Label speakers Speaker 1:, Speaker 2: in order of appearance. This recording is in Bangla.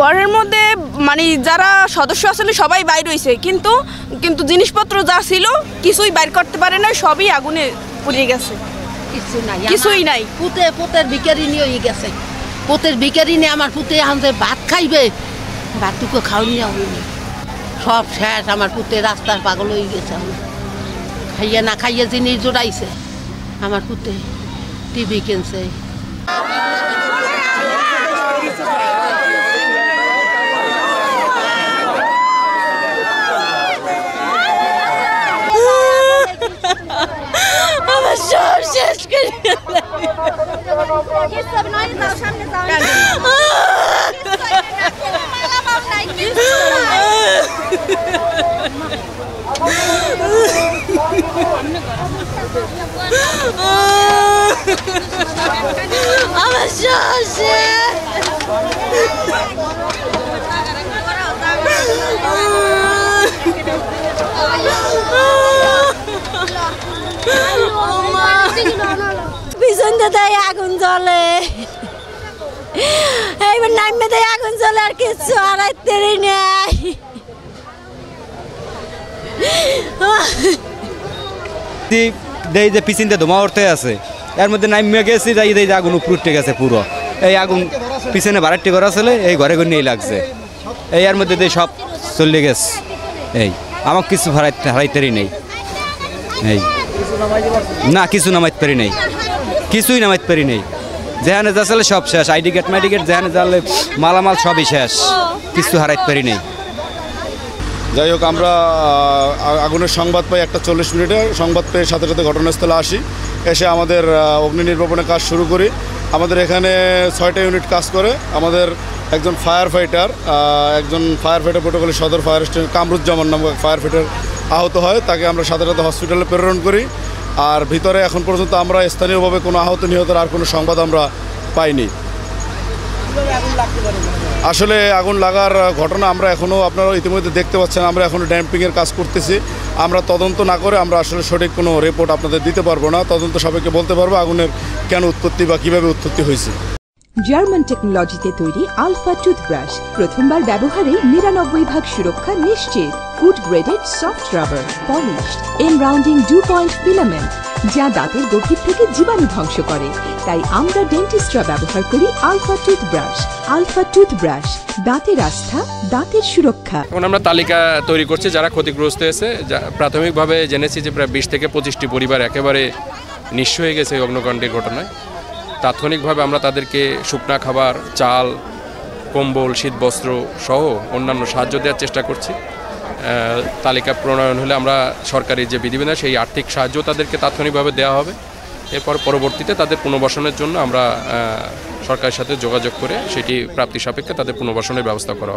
Speaker 1: ঘরের মধ্যে মানে যারা সদস্য আসলে সবাই বাইর হয়েছে, কিন্তু কিন্তু জিনিসপত্র যা ছিল কিছুই বাইর করতে পারে না, সবই আগুনে পুড়ে গেছে, কিছুই নাই।
Speaker 2: পুতের ভিখারি নিয়ে হয়ে গেছে, পুতের ভিখারি নিয়ে আমার পুতে এখন ভাত খাইবে, ভাতটুকু খাওয়ানি হয়নি, সব শেষ। আমার পুতে রাস্তার পাগল হয়ে গেছে, খাইয়ে না খাইয়ে জিনিস জোড়াইছে। আমার পুতে টিভি কিনছে।
Speaker 1: আমার সব শেষ করে আমার সব শেষ। পিছন দেয় আগুন জ্বলে, এইবার নামে দেয় আগুন জ্বলে, আর কিছু হারাইতে নেই।
Speaker 3: দেই যে পিছনতে ধোঁয়া উঠতে আছে, এর মধ্যে নামিয়ে গেছি, যাই দেই যে আগুন উপর উঠতে গেছে পুরো। এই আগুন পিছনে বাড়াটি করা ছিল, এই ঘরে ঘরে নিয়ে লাগছে, এই এর মধ্যে দিয়ে সব চলে গেছে। এই আমার কিছু হারাইতেরই নেই, এই না কিছু নামাইতে পারি নেই, কিছুই নামাইতে পারি নেই। যেখানে যাচ্ছিলে সব শেষ, আইডি কার্ড মাইডি কার্ড যেখানে যালে মালামাল সবই শেষ, কিছু হারাইতে পারি নেই।
Speaker 4: যাই হোক, আমরা আগুনের সংবাদ পাই 1:40 মিনিটে। সংবাদ পেয়ে সাথে সাথে ঘটনাস্থলে আসি, এসে আমাদের অগ্নি নির্বাপনের কাজ শুরু করি। আমাদের এখানে 6টা ইউনিট কাজ করে। আমাদের একজন ফায়ার ফাইটার পটুয়াখালী সদর ফায়ার স্টেশন কামরুজ্জামান নামক ফায়ার ফাইটার আহত হয়, তাকে আমরা সাথে সাথে হসপিটালে প্রেরণ করি। আর ভিতরে এখন পর্যন্ত আমরা স্থানীয়ভাবে কোনো আহত নিহতের আর কোনো সংবাদ আমরা পাইনি। আসলে আগুন লাগার ঘটনা আমরা এখনও, আপনারা ইতিমধ্যে দেখতে পাচ্ছেন, আমরা এখনও ড্যাম্পিংয়ের কাজ করতেছি। আমরা তদন্ত না করে আমরা আসলে সঠিক কোনো রিপোর্ট আপনাদের দিতে পারবো না। তদন্ত সবাইকে বলতে পারবো আগুনের কেন উৎপত্তি বা কীভাবে উৎপত্তি হয়েছে।
Speaker 5: জার্মান টেকনোলজিতে তৈরি আলফা টুথব্রাশ, প্রথমবার ব্যবহারে 99% সুরক্ষা নিশ্চিত। Food graded soft rubber, polished, end rounding 2 filament, যা দাঁতের গভীর থেকে জীবাণু ধ্বংস করে। তাই আমরা ডেন্টিস্টরা ব্যবহার করি আলফা টুথব্রাশ। আলফা টুথব্রাশ, দাঁতের আস্থা, দাঁতের সুরক্ষা।
Speaker 6: এখন আমরা তালিকা তৈরি করছি যারা ক্ষতিগ্রস্ত হয়েছে। প্রাথমিকভাবে জেনেছি যে প্রায় 20 থেকে 25টি পরিবার একেবারে নিঃস্ব হয়ে গেছে এই অগ্নিকাণ্ডের ঘটনায়। তাৎক্ষণিকভাবে আমরা তাদেরকে শুকনা খাবার, চাল, কম্বল, শীতবস্ত্র সহ অন্যান্য সাহায্য দেওয়ার চেষ্টা করছি। তালিকা প্রণয়ন হলে আমরা সরকারি যে বিধিবিধান, সেই আর্থিক সাহায্য তাদেরকে তাৎক্ষণিকভাবে দেওয়া হবে। এরপর পরবর্তীতে তাদের পুনর্বাসনের জন্য আমরা সরকারের সাথে যোগাযোগ করে সেটি প্রাপ্তি সাপেক্ষে তাদের পুনর্বাসনের ব্যবস্থা করা হবে।